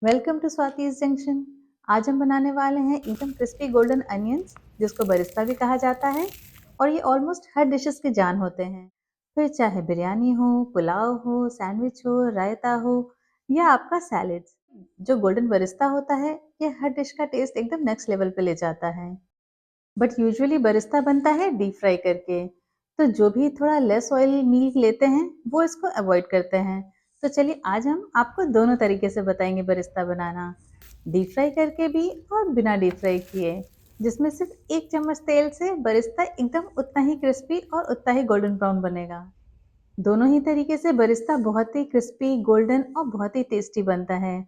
Welcome to Swati's junction. आज हम बनाने वाले हैं एकदम क्रिस्पी गोल्डन अनियंस, जिसको बरिस्ता भी कहा जाता है। और ये ऑलमोस्ट हर डिशेस के जान होते हैं। फिर चाहे बिरयानी हो, पुलाव हो, सैंडविच हो, रायता हो या आपका सैलेड, जो गोल्डन बरिस्ता होता है ये हर डिश का टेस्ट एकदम नेक्स्ट लेवल पे ले जाता है। बट यूजुअली बरिस्ता बनता है डीप फ्राई करके, तो जो भी थोड़ा लेस ऑयल मील लेते हैं वो इसको अवॉइड करते हैं। तो चलिए आज हम आपको दोनों तरीके से बताएंगे बरिस्ता बनाना, डीप फ्राई करके भी और बिना डीप फ्राई किए, जिसमें सिर्फ 1 चम्मच तेल से बरिस्ता एकदम उतना ही क्रिस्पी और उतना ही गोल्डन ब्राउन बनेगा। दोनों ही तरीके से बरिस्ता बहुत ही क्रिस्पी, गोल्डन और बहुत ही टेस्टी बनता है।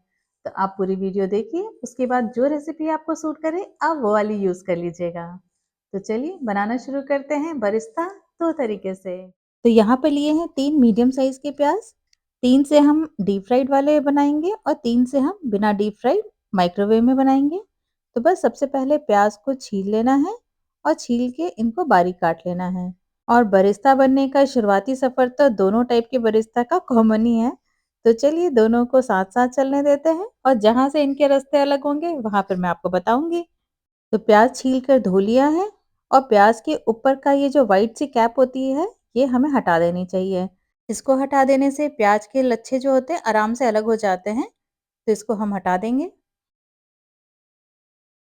तो आप पूरी वीडियो देखिए, उसके बाद जो रेसिपी आपको सूट करे आप वो वाली यूज़ कर लीजिएगा। तो चलिए बनाना शुरू करते हैं बरिस्ता दो तरीके से। तो यहाँ पर लिए हैं 3 मीडियम साइज के प्याज। 3 से हम डीप फ्राइड वाले बनाएंगे और 3 से हम बिना डीप फ्राइड माइक्रोवेव में बनाएंगे। तो बस सबसे पहले प्याज को छील लेना है और छील के इनको बारीक काट लेना है। और बरिस्ता बनने का शुरुआती सफ़र तो दोनों टाइप के बरिस्ता का कॉमन ही है। तो चलिए दोनों को साथ-साथ चलने देते हैं और जहाँ से इनके रास्ते अलग होंगे वहाँ पर मैं आपको बताऊँगी। तो प्याज़ छील कर धो लिया है और प्याज़ के ऊपर का ये जो व्हाइट सी कैप होती है, ये हमें हटा देनी चाहिए। इसको हटा देने से प्याज़ के लच्छे जो होते हैं आराम से अलग हो जाते हैं, तो इसको हम हटा देंगे।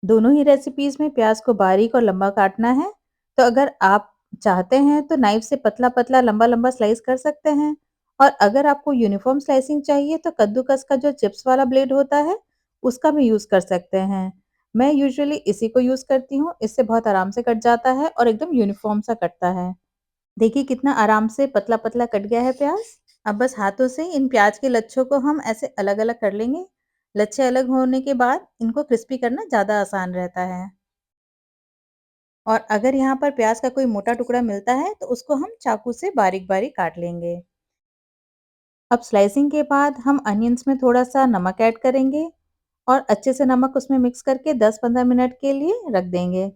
दोनों ही रेसिपीज़ में प्याज़ को बारीक और लंबा काटना है। तो अगर आप चाहते हैं तो नाइफ से पतला-पतला, लंबा-लंबा स्लाइस कर सकते हैं। और अगर आपको यूनिफ़ॉर्म स्लाइसिंग चाहिए तो कद्दूकस का जो चिप्स वाला ब्लेड होता है, उसका भी यूज़ कर सकते हैं। मैं यूजुअली इसी को यूज़ करती हूँ, इससे बहुत आराम से कट जाता है और एकदम यूनिफ़ॉर्म सा कटता है। देखिए कितना आराम से पतला-पतला कट गया है प्याज़। अब बस हाथों से इन प्याज के लच्छों को हम ऐसे अलग-अलग कर लेंगे। लच्छे अलग होने के बाद इनको क्रिस्पी करना ज़्यादा आसान रहता है। और अगर यहाँ पर प्याज का कोई मोटा टुकड़ा मिलता है तो उसको हम चाकू से बारीक-बारीक काट लेंगे। अब स्लाइसिंग के बाद हम अनियंस में थोड़ा-सा नमक ऐड करेंगे और अच्छे से नमक उसमें मिक्स करके 10-15 मिनट के लिए रख देंगे।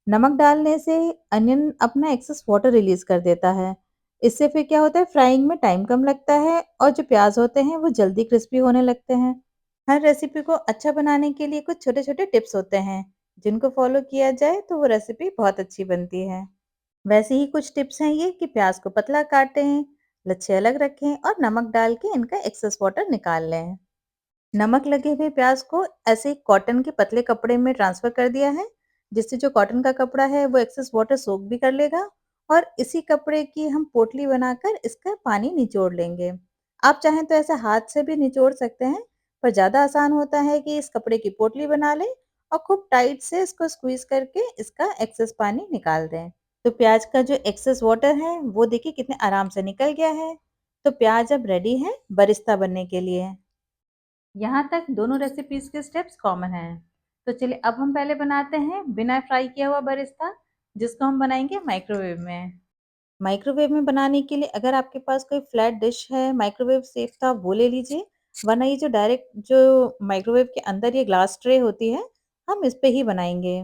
नमक डालने से अनियन अपना एक्सेस वाटर रिलीज़ कर देता है। इससे फिर क्या होता है, फ्राइंग में टाइम कम लगता है और जो प्याज़ होते हैं वो जल्दी क्रिस्पी होने लगते हैं। हर रेसिपी को अच्छा बनाने के लिए कुछ छोटे-छोटे टिप्स होते हैं, जिनको फॉलो किया जाए तो वो रेसिपी बहुत अच्छी बनती है। वैसे ही कुछ टिप्स हैं ये कि प्याज़ को पतला काटें, लच्छे अलग रखें और नमक डाल के इनका एक्सेस वाटर निकाल लें। नमक लगे हुए प्याज़ को ऐसे कॉटन के पतले कपड़े में ट्रांसफ़र कर दिया है, जिससे जो कॉटन का कपड़ा है वो एक्सेस वाटर सोक भी कर लेगा और इसी कपड़े की हम पोटली बनाकर इसका पानी निचोड़ लेंगे। आप चाहें तो ऐसे हाथ से भी निचोड़ सकते हैं, पर ज़्यादा आसान होता है कि इस कपड़े की पोटली बना लें और खूब टाइट से इसको स्क्वीज़ करके इसका एक्सेस पानी निकाल दें। तो प्याज़ का जो एक्सेस वाटर है वो देखिए कितने आराम से निकल गया है। तो प्याज़ अब रेडी है बरिस्ता बनने के लिए। यहाँ तक दोनों रेसिपीज़ के स्टेप्स कॉमन हैं। तो चलिए अब हम पहले बनाते हैं बिना फ्राई किया हुआ बरिस्ता, जिसको हम बनाएँगे माइक्रोवेव में। माइक्रोवेव में बनाने के लिए अगर आपके पास कोई फ्लैट डिश है, माइक्रोवेव सेफ तो आप वो ले लीजिए, वरना ये जो डायरेक्ट जो माइक्रोवेव के अंदर ये ग्लास ट्रे होती है, हम इस पे ही बनाएँगे।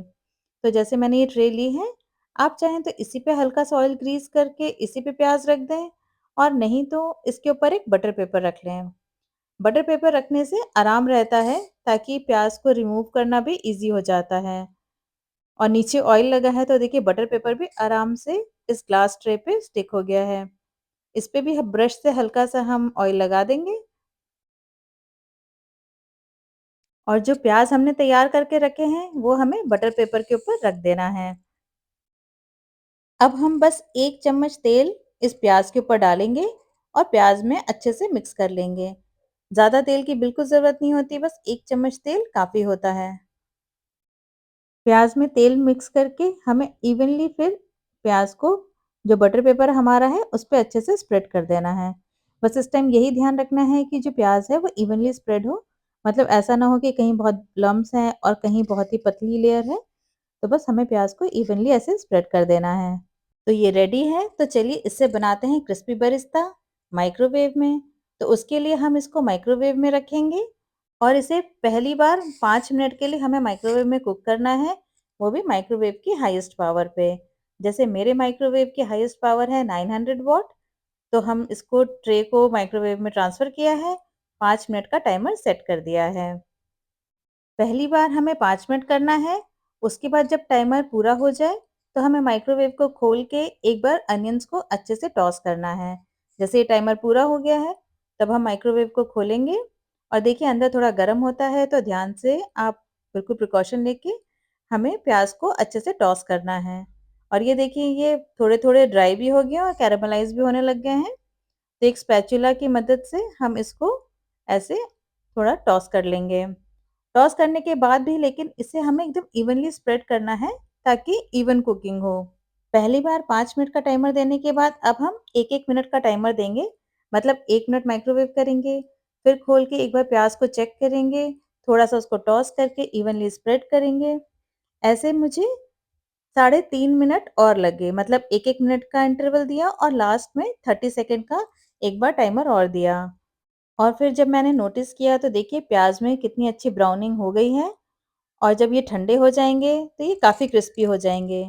तो जैसे मैंने ये ट्रे ली है, आप चाहें तो इसी पे हल्का-सा ऑयल ग्रीस करके इसी पे प्याज़ रख दें और नहीं तो इसके ऊपर एक बटर पेपर रख लें। बटर पेपर रखने से आराम रहता है ताकि प्याज को रिमूव करना भी इजी हो जाता है। और नीचे ऑयल लगा है तो देखिए बटर पेपर भी आराम से इस ग्लास ट्रे पे स्टिक हो गया है। इस पे भी ब्रश से हल्का सा हम ऑयल लगा देंगे और जो प्याज हमने तैयार करके रखे हैं वो हमें बटर पेपर के ऊपर रख देना है। अब हम बस 1 चम्मच तेल इस प्याज के ऊपर डालेंगे और प्याज में अच्छे से मिक्स कर लेंगे। ज़्यादा तेल की बिल्कुल ज़रूरत नहीं होती, बस 1 चम्मच तेल काफ़ी होता है। प्याज में तेल मिक्स करके हमें इवनली फिर प्याज को जो बटर पेपर हमारा है उस पे अच्छे से स्प्रेड कर देना है। बस इस टाइम यही ध्यान रखना है कि जो प्याज है वो इवनली स्प्रेड हो, मतलब ऐसा ना हो कि कहीं बहुत लम्स हैं और कहीं बहुत ही पतली लेयर है। तो बस हमें प्याज को इवनली ऐसे स्प्रेड कर देना है। तो ये रेडी है, तो चलिए इससे बनाते हैं क्रिस्पी बरिस्ता माइक्रोवेव में। तो उसके लिए हम इसको माइक्रोवेव में रखेंगे और इसे पहली बार 5 मिनट के लिए हमें माइक्रोवेव में कुक करना है, वो भी माइक्रोवेव की हाईएस्ट पावर पे। जैसे मेरे माइक्रोवेव की हाईएस्ट पावर है 900 वॉट, तो हम इसको ट्रे को माइक्रोवेव में ट्रांसफ़र किया है 5 मिनट का टाइमर सेट कर दिया है। पहली बार हमें 5 मिनट करना है, उसके बाद जब टाइमर पूरा हो जाए, तो हमें माइक्रोवेव को खोल के एक बार अनियंस को अच्छे से टॉस करना है। जैसे ये टाइमर पूरा हो गया है, तब हम माइक्रोवेव को खोलेंगे और देखिए अंदर थोड़ा गर्म होता है, तो ध्यान से आप बिल्कुल प्रिकॉशन लेके हमें प्याज को अच्छे से टॉस करना है। और ये देखिए ये थोड़े-थोड़े ड्राई भी हो गए हैं और कैरेमलाइज़ भी होने लग गए हैं। तो एक स्पैचुला की मदद से हम इसको ऐसे थोड़ा टॉस कर लेंगे। टॉस करने के बाद भी लेकिन इसे हमें एकदम इवनली स्प्रेड करना है ताकि इवन कुकिंग हो। पहली बार 5 मिनट का टाइमर देने के बाद अब हम 1-1 मिनट का टाइमर देंगे। मतलब 1 मिनट माइक्रोवेव करेंगे, फिर खोल के एक बार प्याज़ को चेक करेंगे, थोड़ा-सा उसको टॉस करके इवनली स्प्रेड करेंगे। ऐसे मुझे साढ़े 3 मिनट और लगे, मतलब 1-1 मिनट का इंटरवल दिया और लास्ट में 30 सेकंड का एक बार टाइमर और दिया। और फिर जब मैंने नोटिस किया तो देखिए प्याज़ में कितनी अच्छी ब्राउनिंग हो गई है और जब ये ठंडे हो जाएँगे तो ये काफ़ी क्रिस्पी हो जाएँगे।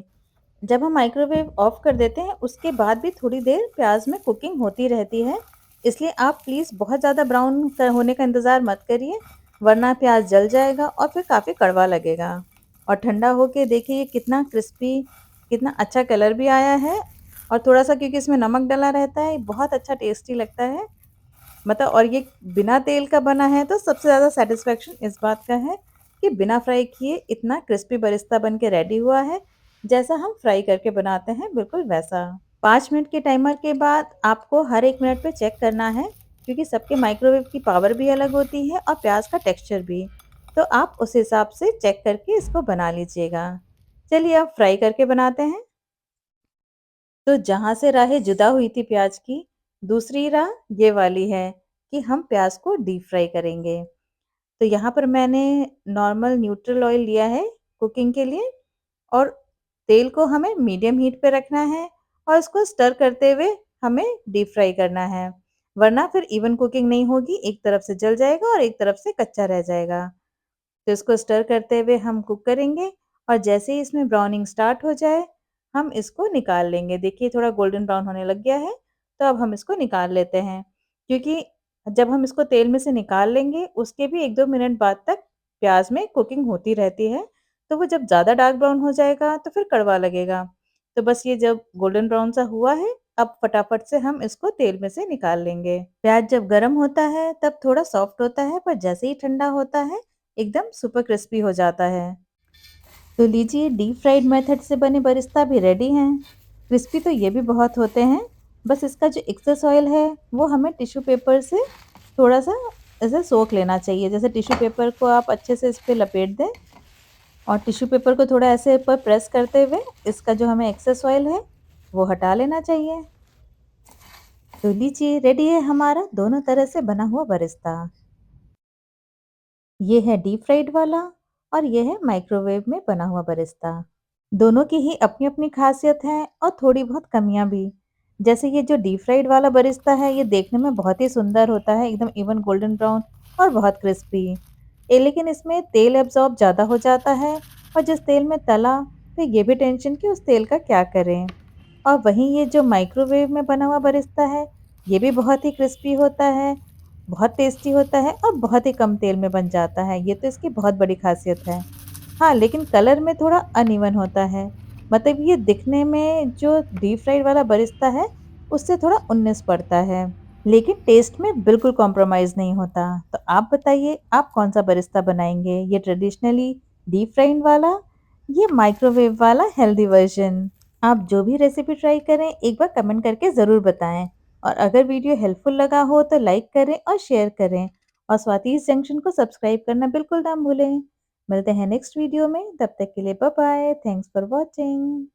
जब हम माइक्रोवेव ऑफ कर देते हैं उसके बाद भी थोड़ी देर प्याज़ में कुकिंग होती रहती है, इसलिए आप प्लीज़ बहुत ज़्यादा ब्राउन होने का इंतज़ार मत करिए, वरना प्याज़ जल जाएगा और फिर काफ़ी कड़वा लगेगा। और ठंडा होके देखिए ये कितना क्रिस्पी, कितना अच्छा कलर भी आया है और थोड़ा-सा क्योंकि इसमें नमक डला रहता है, बहुत अच्छा टेस्टी लगता है। मतलब और ये बिना तेल का बना है तो सबसे ज़्यादा सैटिस्फैक्शन इस बात का है कि बिना फ्राई किए इतना क्रिस्पी बरिस्ता बन के रेडी हुआ है, जैसा हम फ्राई करके बनाते हैं बिल्कुल वैसा। 5 मिनट के टाइमर के बाद आपको हर 1 मिनट पे चेक करना है, क्योंकि सबके माइक्रोवेव की पावर भी अलग होती है और प्याज़ का टेक्सचर भी। तो आप उस हिसाब से चेक करके इसको बना लीजिएगा। चलिए अब फ्राई करके बनाते हैं। तो जहाँ से राहें जुदा हुई थी प्याज की, दूसरी राह ये वाली है कि हम प्याज को डीप फ्राई करेंगे। तो यहाँ पर मैंने नॉर्मल न्यूट्रल ऑयल लिया है कुकिंग के लिए और तेल को हमें मीडियम हीट पे रखना है और इसको स्टर करते हुए हमें डीप फ्राई करना है। वरना फिर इवन कुकिंग नहीं होगी, एक तरफ से जल जाएगा और एक तरफ से कच्चा रह जाएगा। तो इसको स्टर करते हुए हम कुक करेंगे और जैसे ही इसमें ब्राउनिंग स्टार्ट हो जाए, हम इसको निकाल लेंगे। देखिए थोड़ा गोल्डन ब्राउन होने लग गया है, तो अब हम इसको निकाल लेते हैं। क्योंकि जब हम इसको तेल में से निकाल लेंगे, उसके भी 1-2 मिनट बाद तक प्याज़ में कुकिंग होती रहती है, तो वो जब ज़्यादा डार्क ब्राउन हो जाएगा, तो फिर कड़वा लगेगा। तो बस ये जब गोल्डन ब्राउन सा हुआ है, अब फटाफट से हम इसको तेल में से निकाल लेंगे। प्याज़ जब गरम होता है, तब थोड़ा सॉफ्ट होता है, पर जैसे ही ठंडा होता है, एकदम सुपर क्रिस्पी हो जाता है। तो लीजिए डीप फ्राइड मेथड से बने बरिस्ता भी रेडी हैं। क्रिस्पी तो ये भी बहुत होते हैं, बस इसका जो एक्सेस ऑयल है वो हमें टिश्यू पेपर से थोड़ा-सा ऐसे सोख लेना चाहिए। जैसे टिश्यू पेपर को आप अच्छे से इस पे लपेट दें और टिश्यू पेपर को थोड़ा ऐसे ऊपर प्रेस करते हुए इसका जो हमें एक्सेस ऑयल है वो हटा लेना चाहिए। तो लीजिए रेडी है हमारा दोनों तरह से बना हुआ बरिस्ता। ये है डीप फ्राइड वाला और ये है माइक्रोवेव में बना हुआ बरिस्ता। दोनों की ही अपनी-अपनी ख़ासियत है और थोड़ी बहुत कमियाँ भी। जैसे ये जो डीप फ्राइड वाला बरिस्ता है, ये देखने में बहुत ही सुंदर होता है, एकदम इवन गोल्डन ब्राउन और बहुत क्रिस्पी। लेकिन इसमें तेल एब्ज़ॉर्ब ज़्यादा हो जाता है और जिस तेल में तला, तो ये भी टेंशन कि उस तेल का क्या करें? और वहीं ये जो माइक्रोवेव में बना हुआ बरिस्ता है, ये भी बहुत ही क्रिस्पी होता है, बहुत टेस्टी होता है और बहुत ही कम तेल में बन जाता है। ये तो इसकी बहुत बड़ी ख़ासियत है। हाँ, लेकिन कलर में थोड़ा अनइवन होता है। मतलब ये दिखने में जो डीप फ्राइड वाला बरिस्ता है, उससे थोड़ा 19 पड़ता है। लेकिन टेस्ट में बिल्कुल कॉम्प्रोमाइज़ नहीं होता। तो आप बताइए आप कौन-सा बरिस्ता बनाएँगे? ये ट्रेडिशनली डीप फ्राइड वाला या माइक्रोवेव वाला हेल्दी वर्ज़न? आप जो भी रेसिपी ट्राई करें, एक बार कमेंट करके ज़रूर बताएँ। और अगर वीडियो हेल्पफुल लगा हो तो लाइक करें और शेयर करें। और स्वातिस जंक्शन को सब्सक्राइब करना बिल्कुल ना भूलें। मिलते हैं नेक्स्ट वीडियो में, तब तक के लिए bye bye. Thanks for watching.